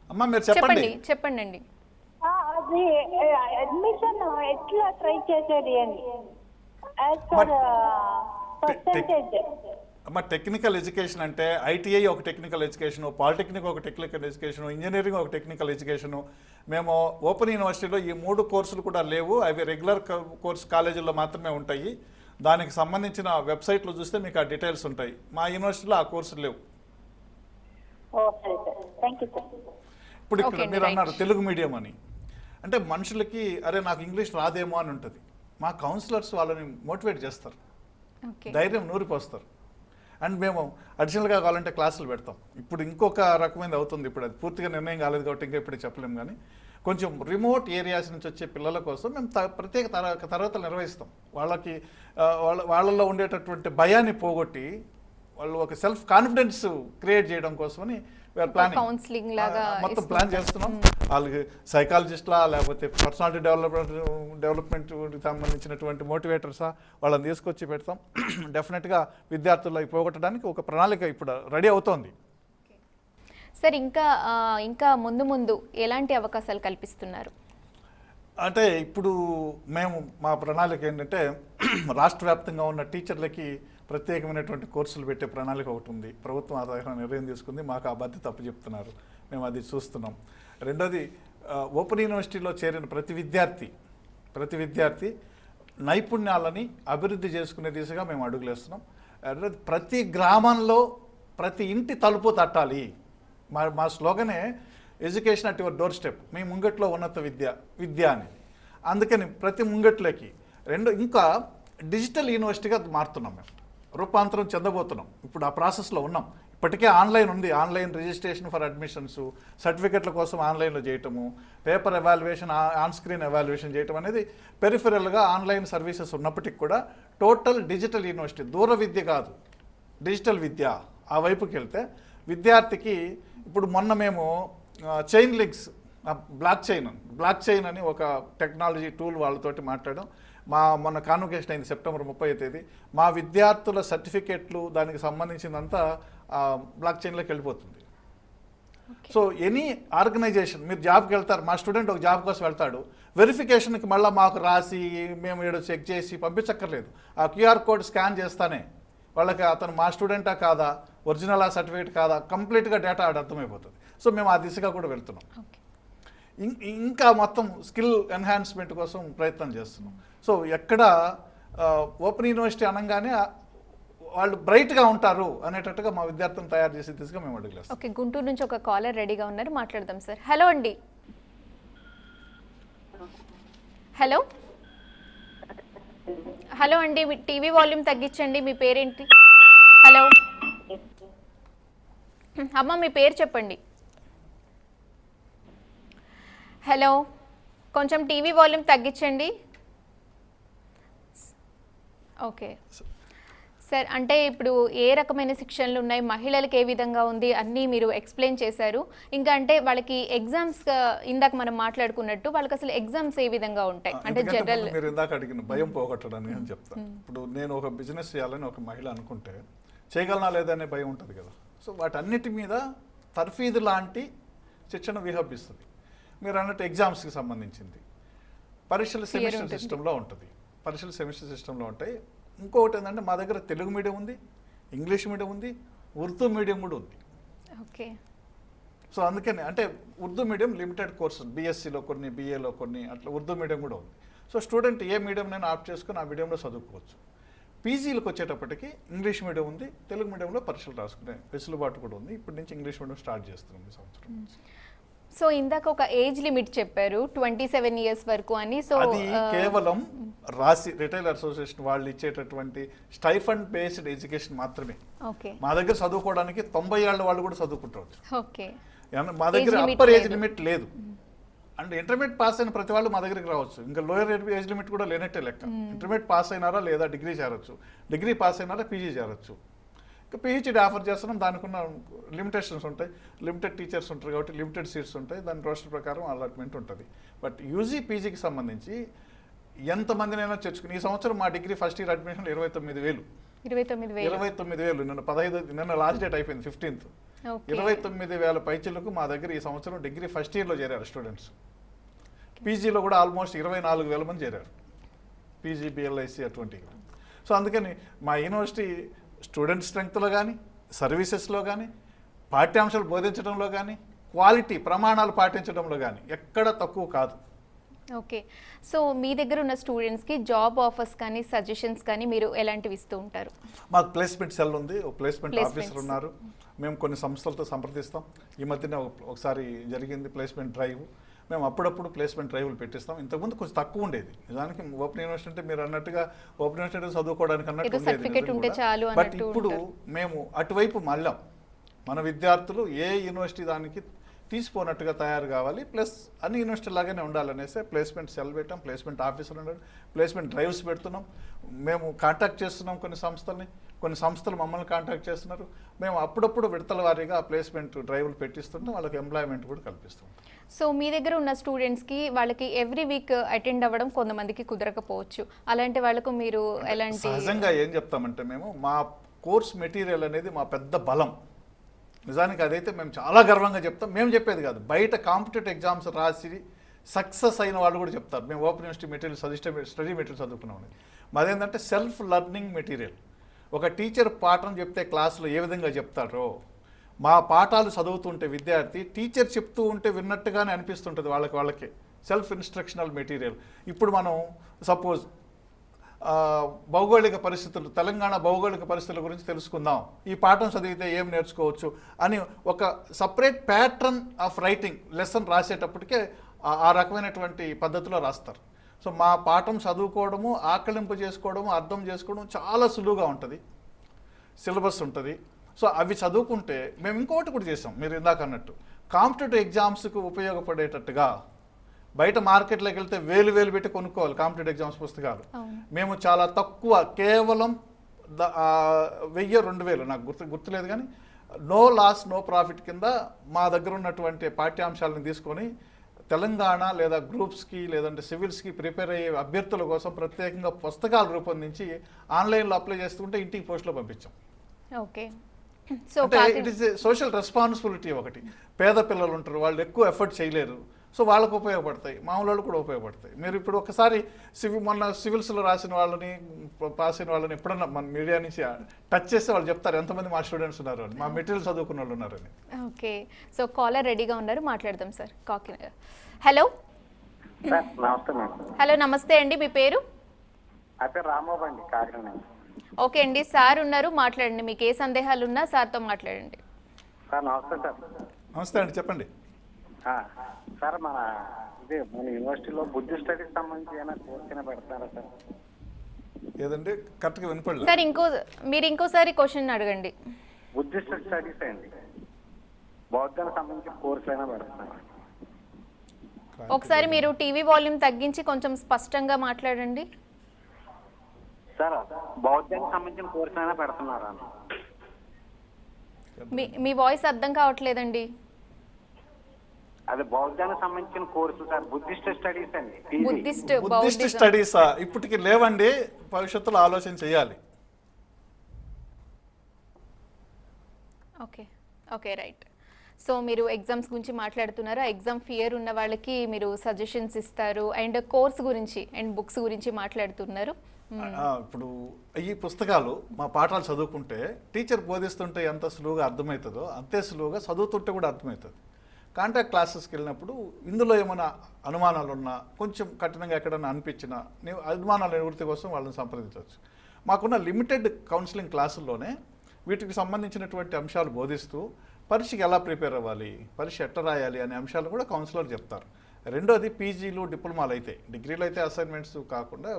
అమ్మా, మీరు చెప్పండి. చెప్పండి అండి. అది అడ్మిషన్ ఎట్లా ట్రై చేసేది అని యాజ్ పర్ పర్సెంటేజ్. అమ్మ, టెక్నికల్ ఎడ్యుకేషన్ అంటే ఐటీఐ ఒక టెక్నికల్ ఎడ్యుకేషను, పాలిటెక్నిక్ ఒక టెక్నికల్ ఎడ్యుకేషను, ఇంజనీరింగ్ ఒక టెక్నికల్ ఎడ్యుకేషను. మేము ఓపెన్ యూనివర్సిటీలో ఈ 3 కోర్సులు కూడా లేవు. అవి రెగ్యులర్ కోర్స్ కాలేజీల్లో మాత్రమే ఉంటాయి. దానికి సంబంధించిన వెబ్సైట్లో చూస్తే మీకు ఆ డీటెయిల్స్ ఉంటాయి. మా యూనివర్సిటీలో ఆ కోర్సులు లేవు. ఓ సరే సార్, థ్యాంక్ యూ సార్. ఇప్పుడు ఇక్కడ Okay, మీరు right. అన్నారు తెలుగు మీడియం అని, అంటే మనుషులకి అరే నాకు ఇంగ్లీష్ రాదేమో అని ఉంటుంది. మా కౌన్సిలర్స్ వాళ్ళని మోటివేట్ చేస్తారు, ఓకే ధైర్యం నూరిపోస్తారు. అండ్ మేము అడిషనల్గా కావాలంటే క్లాసులు పెడతాం. ఇప్పుడు ఇంకొక రకమైనది అవుతుంది, ఇప్పుడు అది పూర్తిగా నిర్ణయం కాలేదు కాబట్టి ఇంకా ఇప్పుడు చెప్పలేము. కానీ కొంచెం రిమోట్ ఏరియాస్ నుంచి వచ్చే పిల్లల కోసం మేము ప్రత్యేక తరగతులు నిర్వహిస్తాం. వాళ్ళకి వాళ్ళల్లో ఉండేటటువంటి భయాన్ని పోగొట్టి వాళ్ళు ఒక సెల్ఫ్ కాన్ఫిడెన్స్ క్రియేట్ చేయడం కోసమని ప్లానింగ్ కౌన్సిలింగ్ లాగా మొత్తం ప్లాన్ చేస్తున్నాం. వాళ్ళకి సైకాలజిస్ట్లా లేకపోతే పర్సనాలిటీ డెవలప్మెంట్ సంబంధించినటువంటి మోటివేటర్సా వాళ్ళని తీసుకొచ్చి పెడతాం. డెఫినెట్గా విద్యార్థులు పోగొట్టడానికి ఒక ప్రణాళిక ఇప్పుడు రెడీ అవుతోంది. సార్ ఇంకా ముందు ఎలాంటి అవకాశాలు కల్పిస్తున్నారు? అంటే ఇప్పుడు మేము మా ప్రణాళిక ఏంటంటే రాష్ట్ర వ్యాప్తంగా ఉన్న టీచర్లకి ప్రత్యేకమైనటువంటి కోర్సులు పెట్టే ప్రణాళిక ఒకటి ఉంది. ప్రభుత్వం ఆ దగ్గర నిర్ణయం తీసుకుంది, మాకు ఆ బాధ్యత చెప్తున్నారు, మేము అది చూస్తున్నాం. రెండోది ఓపెన్ యూనివర్సిటీలో చేరిన ప్రతి విద్యార్థి నైపుణ్యాలని అభివృద్ధి చేసుకునే దిశగా మేము అడుగులేస్తున్నాం. రెండోది ప్రతి గ్రామంలో ప్రతి ఇంటి తలుపు తట్టాలి. మా స్లోగనే education at your door step, మీ ముంగట్లో ఉన్నత విద్య అని. అందుకని ప్రతి ముంగట్లోకి ఇంకా డిజిటల్ యూనివర్సిటీగా మారుతున్నాం, మేము రూపాంతరం చెందబోతున్నాం. ఇప్పుడు ఆ ప్రాసెస్లో ఉన్నాం. ఇప్పటికే ఆన్లైన్ ఉంది, ఆన్లైన్ రిజిస్ట్రేషన్ ఫర్ అడ్మిషన్స్, సర్టిఫికెట్ల కోసం ఆన్లైన్లో చేయటము, paper evaluation, on screen evaluation చేయటం అనేది పెరిఫెరల్గా ఆన్లైన్ సర్వీసెస్ ఉన్నప్పటికీ కూడా టోటల్ డిజిటల్ యూనివర్సిటీ, దూర విద్య కాదు డిజిటల్ విద్య, ఆ వైపుకి వెళ్తే విద్యార్థికి ఇప్పుడు మొన్న మేము చైన్ లింక్స్ బ్లాక్ చైన్ అని ఒక టెక్నాలజీ టూల్ వాళ్ళతోటి మాట్లాడడం. మొన్న కాన్వకేషన్ అయింది సెప్టెంబర్ 30వ తేదీ. మా విద్యార్థుల సర్టిఫికెట్లు దానికి సంబంధించిందంతా బ్లాక్ చైన్లోకి వెళ్ళిపోతుంది. సో ఎనీ ఆర్గనైజేషన్, మీరు జాబ్కి వెళ్తారు, మా స్టూడెంట్ ఒక జాబ్ కోసం వెళ్తాడు, వెరిఫికేషన్కి మళ్ళీ మాకు రాసి మేము ఏదో చెక్ చేసి పంపించక్కర్లేదు. ఆ క్యూఆర్ కోడ్ స్కాన్ చేస్తానే వాళ్ళకి అతను మా స్టూడెంటా కాదా, ఒరిజినల్ ఆ సర్టిఫికేట్ కాదా, కంప్లీట్గా డేటా అర్థమైపోతుంది. సో మేము ఆ దిశగా కూడా వెళ్తున్నాం. ఇంకా మొత్తం స్కిల్ ఎన్హాన్స్మెంట్ కోసం ప్రయత్నం చేస్తున్నాం. సో ఎక్కడ ఓపెన్ యూనివర్సిటీ అనగానే వాళ్ళు బ్రైట్గా ఉంటారు అనేటట్టుగా మా విద్యార్థులను తయారు చేసే దిశగా మేము అడుగులేస్తాం. ఓకే, గుంటూరు నుంచి ఒక కాలర్ రెడీగా ఉన్నారు, మాట్లాడదాం సార్. హలో అండి. హలో అండి, మీ టీవీ వాల్యూమ్ తగ్గించండి. మీ పేరేంటి? హలో అమ్మ, మీ పేరు చెప్పండి. హలో, కొంచెం టీవీ వాల్యూమ్ తగ్గించండి. ఓకే సార్, అంటే ఇప్పుడు ఏ రకమైన శిక్షణలు ఉన్నాయి, మహిళలకు ఏ విధంగా ఉంది అన్నీ మీరు ఎక్స్ప్లెయిన్ చేశారు. ఇంకా అంటే వాళ్ళకి ఎగ్జామ్స్, ఇందాక మనం మాట్లాడుకున్నట్టు వాళ్ళకి అసలు ఎగ్జామ్స్ ఏ విధంగా ఉంటాయి అంటే జనరల్? మీరు ఇందాక అడిగిన భయం పోగొట్టడానికి అని చెప్తాను. ఇప్పుడు నేను ఒక బిజినెస్ చేయాలని ఒక మహిళ అనుకుంటే చేయగలనా లేదనే భయం ఉంటుంది కదా. సో వాటన్నిటి మీద తర్ఫీదు లాంటి శిక్షణ విహపిస్తుంది. మీరు అన్నట్టు ఎగ్జామ్స్కి సంబంధించింది పరీక్షలు సెమిస్టర్ సిస్టంలో ఉంటాయి. ఇంకొకటి ఏంటంటే మా దగ్గర తెలుగు మీడియం ఉంది, ఇంగ్లీష్ మీడియం ఉంది, ఉర్దూ మీడియం కూడా ఉంది. ఓకే. సో అందుకని అంటే ఉర్దూ మీడియం లిమిటెడ్ కోర్సు, బీఎస్సీలో కొన్ని, బీఏలో కొన్ని, అట్లా ఉర్దూ మీడియం కూడా ఉంది. సో స్టూడెంట్ ఏ మీడియం నేను ఆప్ట్ చేసుకుని ఆ మీడియంలో చదువుకోవచ్చు. పీజీలకు వచ్చేటప్పటికి ఇంగ్లీష్ మీడియం ఉంది, తెలుగు మీడియంలో పరీక్షలు రాసుకునే వెసులుబాటు కూడా ఉంది. ఇప్పటి నుంచి ఇంగ్లీష్ మీడియం స్టార్ట్ చేస్తున్నాం ఈ సంవత్సరం. సో ఇందాక ఒక ఏజ్ లిమిట్ చెప్పారు 27 years వరకు అని. సో అది కేవలం రిటైల్ అసోసియేషన్ వాళ్ళు ఇచ్చేటటువంటి స్టైఫండ్ బేస్డ్ ఎడ్యుకేషన్ మాత్రమే. ఓకే. మా దగ్గర చదువుకోవడానికి 90 ఏళ్ళ వాళ్ళు కూడా చదువుకుంటారు. ఓకే. మా దగ్గర అప్పర్ ఏజ్ లిమిట్ లేదు. అంటే ఇంటర్మీడియట్ పాస్ అయిన ప్రతి వాళ్ళు మా దగ్గరికి రావచ్చు. ఇంకా లోయర్ ఏజ్ లిమిట్ కూడా లేనట్టే లెక్క. ఇంటర్మీడియట్ పాస్ అయినారా లేదా డిగ్రీ చేరొచ్చు, డిగ్రీ పాస్ అయినారా పీజీ చేరొచ్చు. ఇంకా పిహెచ్డీ ఆఫర్ చేస్తున్నాం, దానికి ఉన్న లిమిటేషన్స్ ఉంటాయి, లిమిటెడ్ టీచర్స్ ఉంటారు కాబట్టి లిమిటెడ్ సీట్స్ ఉంటాయి, దాని రోస్టర్ ప్రకారం అలాట్మెంట్ ఉంటుంది. బట్ యూజీ పీజీకి సంబంధించి ఎంతమందినైనా చేర్చుకుని ఈ సంవత్సరం మా డిగ్రీ ఫస్ట్ ఇయర్ అడ్మిషన్ 29,000. 29,000 నిన్న లాస్ట్ డేట్ అయిపోయింది 15th. 29,000 పైచలకు మా దగ్గర ఈ సంవత్సరం డిగ్రీ ఫస్ట్ ఇయర్లో చేరారు స్టూడెంట్స్. పీజీలో కూడా ఆల్మోస్ట్ 24,000 మంది చేరారు, పీజీ, బిఎల్ఐసి అటువంటివి. సో అందుకని మా యూనివర్సిటీ స్టూడెంట్ స్ట్రెంగ్త్లో కానీ, సర్వీసెస్లో కానీ, పాఠ్యాంశాలు బోధించడంలో కానీ, క్వాలిటీ ప్రమాణాలు పాటించడంలో కానీ ఎక్కడ తక్కువ కాదు. ఓకే. సో మీ దగ్గర ఉన్న స్టూడెంట్స్కి జాబ్ ఆఫర్స్ కానీ, సజెషన్స్ కానీ మీరు ఎలాంటివి ఇస్తూ ఉంటారు? మాకు ప్లేస్మెంట్ సెల్ ఉంది, ప్లేస్మెంట్ ఆఫీసర్ ఉన్నారు, మేము కొన్ని సంస్థలతో సంప్రదిస్తాం. ఈ మధ్యన ఒకసారి జరిగింది ప్లేస్మెంట్ డ్రైవ్. మేము అప్పుడప్పుడు ప్లేస్మెంట్ డ్రైవ్లు పెట్టిస్తాం. ఇంతకుముందు కొంచెం తక్కువ ఉండేది. నిజానికి ఓపెన్ యూనివర్సిటీ అంటే మీరు అన్నట్టుగా ఓపెన్ యూనివర్సిటీ చదువుకోవడానికి అన్నట్టు ఉండేది. బట్ ఇప్పుడు మేము అటువైపు మళ్ళాం. మన విద్యార్థులు ఏ యూనివర్సిటీ దానికి తీసిపోనట్టుగా తయారు కావాలి, ప్లస్ అన్ని యూనివర్సిటీ లాగానే ఉండాలనేసి ప్లేస్మెంట్ సెల్ పెట్టాం, ప్లేస్మెంట్ ఆఫీసర్ ఉన్నాడు, ప్లేస్మెంట్ డ్రైవ్స్ పెడుతున్నాం. మేము కాంటాక్ట్ చేస్తున్నాం కొన్ని సంస్థల్ని, కొన్ని సంస్థలు మమ్మల్ని కాంటాక్ట్ చేస్తున్నారు. మేము అప్పుడప్పుడు విడతల వారీగా ప్లేస్మెంట్ డ్రైవ్లు పెట్టిస్తుంటాం, వాళ్ళకి ఎంప్లాయ్మెంట్ కూడా కల్పిస్తాం. సో మీ దగ్గర ఉన్న స్టూడెంట్స్కి వాళ్ళకి ఎవ్రీ వీక్ అటెండ్ అవ్వడం కొంతమందికి కుదరకపోవచ్చు. అలాంటి వాళ్ళకు మీరు ఎలాంటి? సహజంగా ఏం చెప్తామంటే మేము మా కోర్స్ మెటీరియల్ అనేది మా పెద్ద బలం. నిజానికి అదైతే మేము చాలా గర్వంగా చెప్తాం. మేము చెప్పేది కాదు, బయట కాంపిటేటివ్ ఎగ్జామ్స్ రాసి సక్సెస్ అయిన వాళ్ళు కూడా చెప్తారు మేము open university material study material చదువుకున్నామని. మాదేంటంటే సెల్ఫ్ లెర్నింగ్ మెటీరియల్. ఒక టీచర్ పాఠం చెప్తే క్లాసులో ఏ విధంగా చెప్తారో మా పాఠాలు చదువుతుంటే విద్యార్థి టీచర్ చెప్తూ ఉంటే విన్నట్టుగానే అనిపిస్తుంటుంది వాళ్ళకి సెల్ఫ్ ఇన్స్ట్రక్షనల్ మెటీరియల్. ఇప్పుడు మనం సపోజ్ భౌగోళిక పరిస్థితులు, తెలంగాణ భౌగోళిక పరిస్థితుల గురించి తెలుసుకుందాం, ఈ పాఠం చదివితే ఏం నేర్చుకోవచ్చు అని ఒక separate pattern of writing lesson రాసేటప్పటికే ఆ రకమైనటువంటి పద్ధతిలో రాస్తారు. సో మా పాఠం చదువుకోవడము, ఆకలింపు చేసుకోవడము, అర్థం చేసుకోవడం చాలా సులువుగా ఉంటుంది. సిలబస్ ఉంటుంది. సో అవి చదువుకుంటే మేము ఇంకోటి కూడా చేసాం. మీరు ఇందాక అన్నట్టు కాంపిటేటివ్ ఎగ్జామ్స్కు ఉపయోగపడేటట్టుగా బయట మార్కెట్లోకి వెళ్తే వేలు పెట్టి కొనుక్కోవాలి కాంపిటేటివ్ ఎగ్జామ్స్ పుస్తకాలు. మేము చాలా తక్కువ, కేవలం 1000-2000 నాకు గుర్తులేదు కానీ నో లాస్ నో ప్రాఫిట్ కింద మా దగ్గర ఉన్నటువంటి పాఠ్యాంశాలను తీసుకొని తెలంగాణ లేదా గ్రూప్స్కి లేదంటే సివిల్స్కి ప్రిపేర్ అయ్యే అభ్యర్థుల కోసం ప్రత్యేకంగా పుస్తకాలు రూపొందించి ఆన్లైన్లో అప్లై చేస్తుంటే ఇంటికి పోస్ట్లో పంపించాం. ఓకే. అంటే ఇట్ ఈస్ సోషల్ రెస్పాన్సిబిలిటీ. ఒకటి పేద పిల్లలు ఉంటారు, వాళ్ళు ఎక్కువ ఎఫర్ట్ చేయలేరు, సో వాళ్ళకు ఉపయోగపడతాయి, మామూలు వాళ్ళు కూడా ఉపయోగపడతాయి. మీరు ఇప్పుడు ఒకసారి మొన్న సివిల్స్లో రాసిన వాళ్ళని, పాస్ అయిన వాళ్ళని ఎప్పుడన్నా మన మీడియా నుంచి టచ్ చేస్తే వాళ్ళు చెప్తారు ఎంతమంది మా స్టూడెంట్స్ ఉన్నారు అని, మా మెటీరియల్ చదువుకున్న వాళ్ళు ఉన్నారని. ఓకే. సో కాలర్ రెడీగా ఉన్నారు, మాట్లాడదాం సార్. హలో. నమస్తే మేడం. హలో, నమస్తే అండి. మీ పేరు? అయితే రాంబాబు అండి, కాకినాడ. ఓకే అండి, సార్ ఉన్నారు, మాట్లాడండి. మీకు ఏ సందేహాలు ఉన్నా సార్తో మాట్లాడండి. సార్ నమస్తే సార్. నమస్తే అండి, చెప్పండి. సార్ మన యూనివర్సిటీలో బుద్ధిస్ట్ స్టడీస్ సంబంధించి ఏమైనా కోర్స్ పెడతారా సార్? ఏదండి కరెక్ట్గా వినపడలేదు సార్. మీరు ఇంకోసారి క్వశ్చన్ అడగండి. బుద్ధిస్ట్ స్టడీస్ అండి, బౌద్ధానికి సంబంధించిన కోర్సులు అయినా పెడతారా? ఒకసారి మీరు టీవీ వాల్యూమ్ తగ్గించి కొంచెం స్పష్టంగా మాట్లాడండి. సార్ బౌద్ధానికి సంబంధించిన కోర్సులు అయినా పెడుతున్నారా? మీ వాయిస్ అర్థం కావట్లేదండి. అది బౌద్ధానికి సంబంధించిన కోర్సు సార్, బుద్ధిస్ట్ స్టడీస్ అండి. బుద్ధిస్ట్ స్టడీసా? ఇప్పటికి లేవండి, భవిష్యత్తులో ఆలోచన చేయాలి. Okay right. సో మీరు ఎగ్జామ్స్ గురించి మాట్లాడుతున్నారు. ఎగ్జామ్ ఫియర్ ఉన్న వాళ్ళకి మీరు సజెషన్స్ ఇస్తారు, అండ్ కోర్స్ గురించి అండ్ బుక్స్ గురించి మాట్లాడుతున్నారు. ఇప్పుడు ఈ పుస్తకాలు మా పాఠాలు చదువుకుంటే టీచర్ బోధిస్తుంటే ఎంత సులువుగా అర్థమవుతుందో అంతే సులువుగా చదువుతుంటే కూడా అర్థమవుతుంది. కాంటాక్ట్ క్లాసెస్కి వెళ్ళినప్పుడు ఇందులో ఏమైనా అనుమానాలు ఉన్నా, కొంచెం కఠినంగా ఎక్కడైనా అనిపించినా అనుమానాల నివృత్తి కోసం వాళ్ళని సంప్రదించవచ్చు. మాకున్న లిమిటెడ్ కౌన్సిలింగ్ క్లాసుల్లోనే వీటికి సంబంధించినటువంటి అంశాలు బోధిస్తూ పరీక్షకి ఎలా ప్రిపేర్ అవ్వాలి, పరీక్ష ఎట్లా రాయాలి అనే అంశాలు కూడా కౌన్సిలర్ చెప్తారు. రెండోది పీజీలు, డిప్లొమాలు అయితే, డిగ్రీలు అయితే అసైన్మెంట్స్ కాకుండా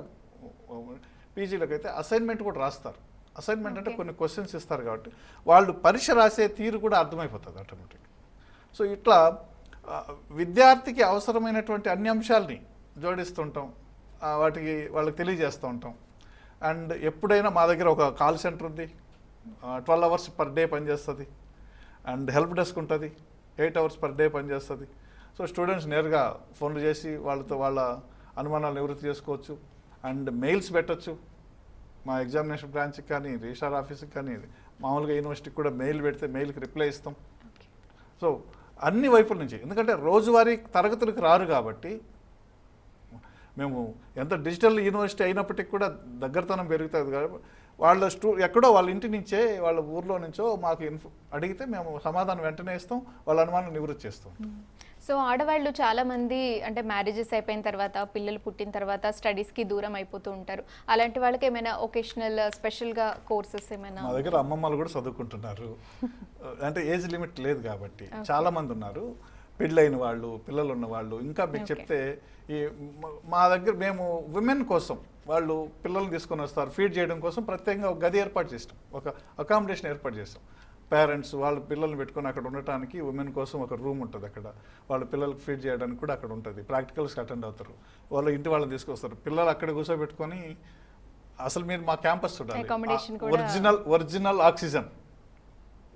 పీజీలకు అయితే అసైన్మెంట్ కూడా రాస్తారు. అసైన్మెంట్ అంటే కొన్ని క్వశ్చన్స్ ఇస్తారు కాబట్టి వాళ్ళు పరీక్ష రాసే తీరు కూడా అర్థమైపోతుంది ఆటోమేటిక్గా. సో ఇట్లా విద్యార్థికి అవసరమైనటువంటి అన్ని అంశాలని జోడిస్తుంటాం, వాళ్ళకి తెలియజేస్తూ ఉంటాం. అండ్ ఎప్పుడైనా మా దగ్గర ఒక కాల్ సెంటర్ ఉంది, 12 hours పర్ డే పనిచేస్తుంది. అండ్ హెల్ప్ డెస్క్ ఉంటుంది, 8 hours పర్ డే పనిచేస్తుంది. సో స్టూడెంట్స్ నేరుగా ఫోన్లు చేసి వాళ్ళ అనుమానాలు నివృత్తి చేసుకోవచ్చు. అండ్ మెయిల్స్ పెట్టచ్చు, మా ఎగ్జామినేషన్ బ్రాంచ్కి కానీ, రిజిస్ట్రార్ ఆఫీస్కి కానీ, మామూలుగా యూనివర్సిటీకి కూడా మెయిల్ పెడితే మెయిల్కి రిప్లై ఇస్తాం. సో అన్ని వైపుల నుంచి, ఎందుకంటే రోజువారీ తరగతులకు రారు కాబట్టి మేము ఎంత డిజిటల్ యూనివర్సిటీ అయినప్పటికీ కూడా దగ్గరతనం పెరుగుతుంది కాబట్టి వాళ్ళ ఎక్కడో వాళ్ళ ఇంటి నుంచే వాళ్ళ ఊర్లో నుంచో మాకు అడిగితే మేము సమాధానం వెంటనే ఇస్తాం, వాళ్ళ అనుమానం నివృత్తి చేస్తాం. సో ఆడవాళ్ళు చాలా మంది అంటే మ్యారేజెస్ అయిపోయిన తర్వాత పిల్లలు పుట్టిన తర్వాత స్టడీస్కి దూరం అయిపోతూ ఉంటారు. అలాంటి వాళ్ళకి ఏమైనా ఒకేషనల్ స్పెషల్గా కోర్సెస్ ఏమైనా? మా దగ్గర అమ్మమ్మలు కూడా చదువుకుంటున్నారు. అంటే ఏజ్ లిమిట్ లేదు కాబట్టి చాలా మంది ఉన్నారు, పెళ్ళైన వాళ్ళు, పిల్లలు ఉన్న వాళ్ళు. ఇంకా మీకు చెప్తే ఈ మా దగ్గర మేము విమెన్ కోసం వాళ్ళు పిల్లల్ని తీసుకొని వస్తారు, ఫీడ్ చేయడం కోసం ప్రత్యేకంగా ఒక గది ఏర్పాటు చేస్తాం, ఒక అకామిడేషన్ ఏర్పాటు చేస్తాం. పేరెంట్స్ వాళ్ళ పిల్లల్ని పెట్టుకొని అక్కడ ఉండటానికి ఉమెన్ కోసం ఒక రూమ్ ఉంటుంది, అక్కడ వాళ్ళ పిల్లలకి ఫీడ్ చేయడానికి కూడా అక్కడ ఉంటుంది. ప్రాక్టికల్స్కి అటెండ్ అవుతారు, వాళ్ళ ఇంటి వాళ్ళని తీసుకొస్తారు. పిల్లలు అక్కడ కూర్చోబెట్టుకొని అసలు మీరు మా క్యాంపస్ చూడాలి,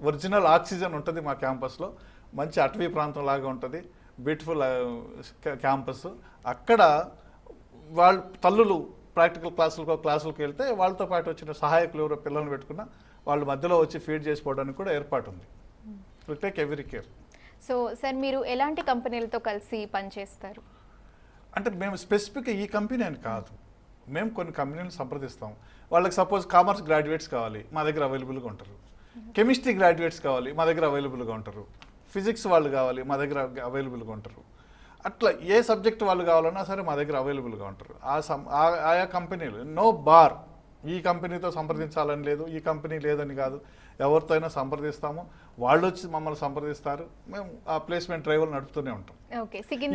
ఒరిజినల్ ఆక్సిజన్ ఉంటుంది మా క్యాంపస్లో. మంచి అటవీ ప్రాంతం లాగా ఉంటుంది, బ్యూటిఫుల్ క్యాంపస్. అక్కడ వాళ్ళు తల్లులు ప్రాక్టికల్ క్లాసులకు వెళ్తే వాళ్ళతో పాటు వచ్చిన సహాయకులు ఎవరో పిల్లల్ని పెట్టుకున్న వాళ్ళు మధ్యలో వచ్చి ఫీడ్ చేసుకోవడానికి కూడా ఏర్పాటు ఉంది. Will take every care. So sir మీరు ఎలాంటి కంపెనీలతో కలిసి పనిచేస్తారు? అంటే మేము స్పెసిఫిక్గా ఈ కంపెనీ అని కాదు, మేము కొన్ని కంపెనీలను సంప్రదిస్తాం. వాళ్ళకి సపోజ్ కామర్స్ గ్రాడ్యుయేట్స్ కావాలి, మా దగ్గర అవైలబుల్గా ఉంటారు. కెమిస్ట్రీ గ్రాడ్యుయేట్స్ కావాలి, మా దగ్గర అవైలబుల్గా ఉంటారు. ఫిజిక్స్ వాళ్ళు కావాలి, మా దగ్గర అవైలబుల్గా ఉంటారు. అట్లా ఏ సబ్జెక్ట్ వాళ్ళు కావాలన్నా సరే మా దగ్గర అవైలబుల్గా ఉంటారు. ఆయా కంపెనీలు నో బార్, ఈ కంపెనీతో సంప్రదించాలని లేదు, ఈ కంపెనీ లేదని కాదు, ఎవరితో అయినా సంప్రదిస్తాము. వాళ్ళు వచ్చి మమ్మల్ని సంప్రదిస్తారు, మేము ఆ ప్లేస్మెంట్ డ్రైవ్లు నడుపుతూనే ఉంటాం.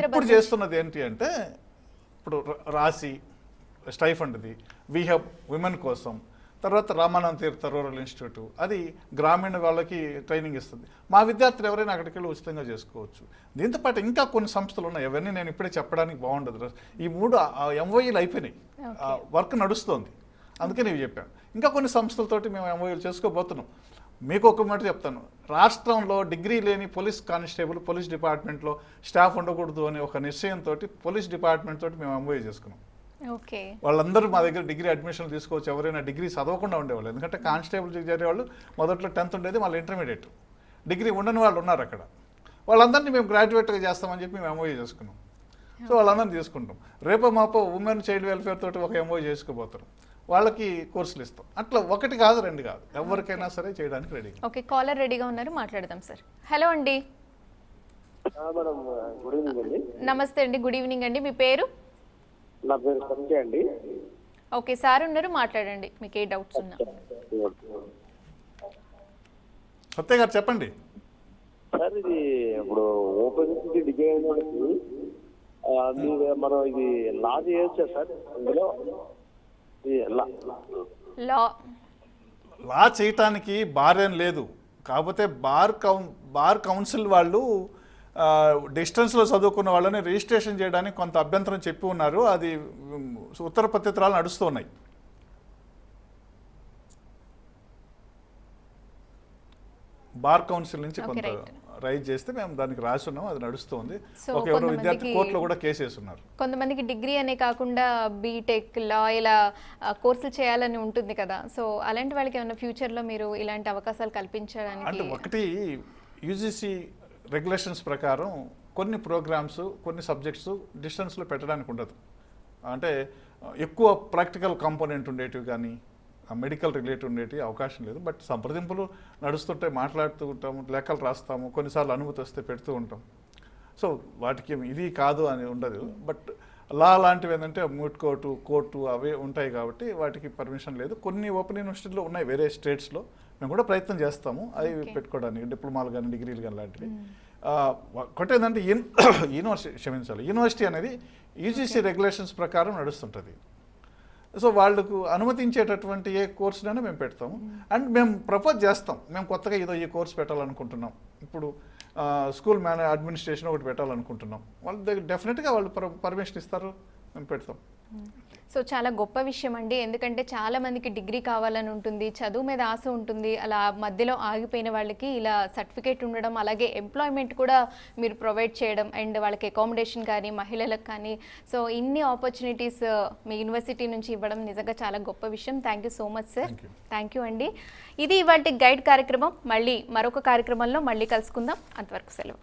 ఇప్పుడు చేస్తున్నది ఏంటి అంటే, ఇప్పుడు రాసి స్టైఫండ్ది వీహబ్ విమెన్ కోసం, తర్వాత రామానంద తీర్థ రూరల్ ఇన్స్టిట్యూట్, అది గ్రామీణ వాళ్ళకి ట్రైనింగ్ ఇస్తుంది. మా విద్యార్థులు ఎవరైనా అక్కడికి వెళ్ళి ఉచితంగా చేసుకోవచ్చు. దీంతోపాటు ఇంకా కొన్ని సంస్థలు ఉన్నాయి, అవన్నీ నేను ఇప్పుడే చెప్పడానికి బాగుండదు. ఈ 3 ఎంఓఈలు అయిపోయినాయి, వర్క్ నడుస్తోంది, అందుకే నేను చెప్పాను. ఇంకా కొన్ని సంస్థలతోటి మేము ఎంఓఈలు చేసుకోబోతున్నాం. మీకు ఒక మాట చెప్తాను, రాష్ట్రంలో డిగ్రీ లేని పోలీస్ కానిస్టేబుల్ పోలీస్ డిపార్ట్మెంట్లో స్టాఫ్ ఉండకూడదు అనే ఒక నిశ్చయంతో పోలీస్ డిపార్ట్మెంట్ తోటి మేము ఎంఓఈ చేసుకున్నాం. వాళ్ళందరూ మా దగ్గర డిగ్రీ అడ్మిషన్లు తీసుకోవచ్చు, ఎవరైనా డిగ్రీ చదవకుండా ఉండేవాళ్ళు. ఎందుకంటే కానిస్టేబుల్ చేరేవాళ్ళు మొదట్లో 10th ఉండేది, మళ్ళీ ఇంటర్మీడియట్. డిగ్రీ ఉండని వాళ్ళు ఉన్నారు అక్కడ, వాళ్ళందరినీ మేము గ్రాడ్యుయేట్గా చేస్తామని చెప్పి మేము ఎంఓఈ చేసుకున్నాం. సో వాళ్ళందరినీ తీసుకుంటాం. రేపో మాపో ఉమెన్ చైల్డ్ వెల్ఫేర్ తోటి ఒక ఎంఓఈ చేసుకోబోతారు, వాళ్ళకి కోర్సులు ఇస్తాం. అట్లా 1 కాదు 2 కాదు, ఎవరికైనా సరే చేయడానికి రెడీ. ఓకే, కాలర్ రెడీగా ఉన్నారు, మాట్లాడదాం సార్. హలో అండి. నమస్తే అండి, గుడ్ ఈవినింగ్ అండి. మీ పేరు? నా పేరు సత్య అండి. ఓకే సార్ ఉన్నారు, మాట్లాడండి, మీకు ఏ డౌట్స్ ఉన్నా. సత్య గారు చెప్పండి. సార్ ఇది ఇప్పుడు ఓపెన్ డిగ్రీ అయిన వాళ్ళకి మనం ఇది లా చేయొచ్చా సార్? అందులో లా చేయటానికి బార్ ఏం లేదు, కాకపోతే బార్ కౌన్సిల్ వాళ్ళు డిస్టెన్స్లో చదువుకున్న వాళ్ళని రిజిస్ట్రేషన్ చేయడానికి కొంత అభ్యంతరం చెప్పి ఉన్నారు. అది ఉత్తరపత్రికలు నడుస్తూ ఉన్నాయి. బార్ కౌన్సిల్ నుంచి కొంత రైజ్ చేస్తే మేము దానికి రాసి ఉన్నాం, అది నడుస్తుంది. ఎవరో విద్యార్థి కోర్టులో కూడా కేసు వేస్తున్నారు. కొంతమందికి డిగ్రీ అనే కాకుండా బీటెక్, లా ఇలా కోర్సులు చేయాలని ఉంటుంది కదా, సో అలాంటి వాళ్ళకి ఏమైనా ఫ్యూచర్లో మీరు ఇలాంటి అవకాశాలు కల్పించడానికి? అంటే ఒకటి, యూజీసీ రెగ్యులేషన్స్ ప్రకారం కొన్ని ప్రోగ్రామ్స్ కొన్ని సబ్జెక్ట్స్ డిస్టెన్స్లో పెట్టడానికి ఉండదు. అంటే ఎక్కువ ప్రాక్టికల్ కాంపోనెంట్ ఉండేటివి కానీ మెడికల్ రిలేటెడ్ ఉండేటివి అవకాశం లేదు. బట్ సంప్రదింపులు నడుస్తుంటే మాట్లాడుతూ ఉంటాము, లెక్కలు రాస్తాము, కొన్నిసార్లు అనుమతి వస్తే పెడుతూ ఉంటాం. సో వాటికి ఇది కాదు అని ఉండదు. బట్ లా లాంటివి ఏంటంటే మూట్ కోర్టు అవే ఉంటాయి కాబట్టి వాటికి పర్మిషన్ లేదు. కొన్ని ఓపెన్ యూనివర్సిటీలో ఉన్నాయి వేరే స్టేట్స్లో, మేము కూడా ప్రయత్నం చేస్తాము అవి పెట్టుకోవడానికి, డిప్లొమాలు కానీ డిగ్రీలు కానీ లాంటివి. ఒకటి ఏంటంటే యూనివర్సిటీ అనేది యూజీసీ రెగ్యులేషన్స్ ప్రకారం నడుస్తుంటుంది. సో వాళ్ళకు అనుమతించేటటువంటి ఏ కోర్సునైనా మేము పెడతాము. అండ్ మేము ప్రపోజ్ చేస్తాం, మేము కొత్తగా ఈ కోర్స్ పెట్టాలనుకుంటున్నాం, ఇప్పుడు స్కూల్ అడ్మినిస్ట్రేషన్ ఒకటి పెట్టాలనుకుంటున్నాం, వాళ్ళు దగ్గర డెఫినెట్గా వాళ్ళు పర్మిషన్ ఇస్తారు, మేము పెడతాం. సో చాలా గొప్ప విషయం అండి, ఎందుకంటే చాలా మందికి డిగ్రీ కావాలని ఉంటుంది, చదువు మీద ఆశ ఉంటుంది, అలా మధ్యలో ఆగిపోయిన వాళ్ళకి ఇలా సర్టిఫికేట్ ఉండడం, అలాగే ఎంప్లాయ్మెంట్ కూడా మీరు ప్రొవైడ్ చేయడం, అండ్ వాళ్ళకి అకామిడేషన్ కానీ మహిళలకు కానీ, సో ఇన్ని ఆపర్చునిటీస్ మీ యూనివర్సిటీ నుంచి ఇవ్వడం నిజంగా చాలా గొప్ప విషయం. Thank you so much sir. Thank you అండి. ఇది ఇవాల్టి గైడ్ కార్యక్రమం. మళ్ళీ మరొక కార్యక్రమంలో మళ్ళీ కలుసుకుందాం. అంతవరకు సెలవు.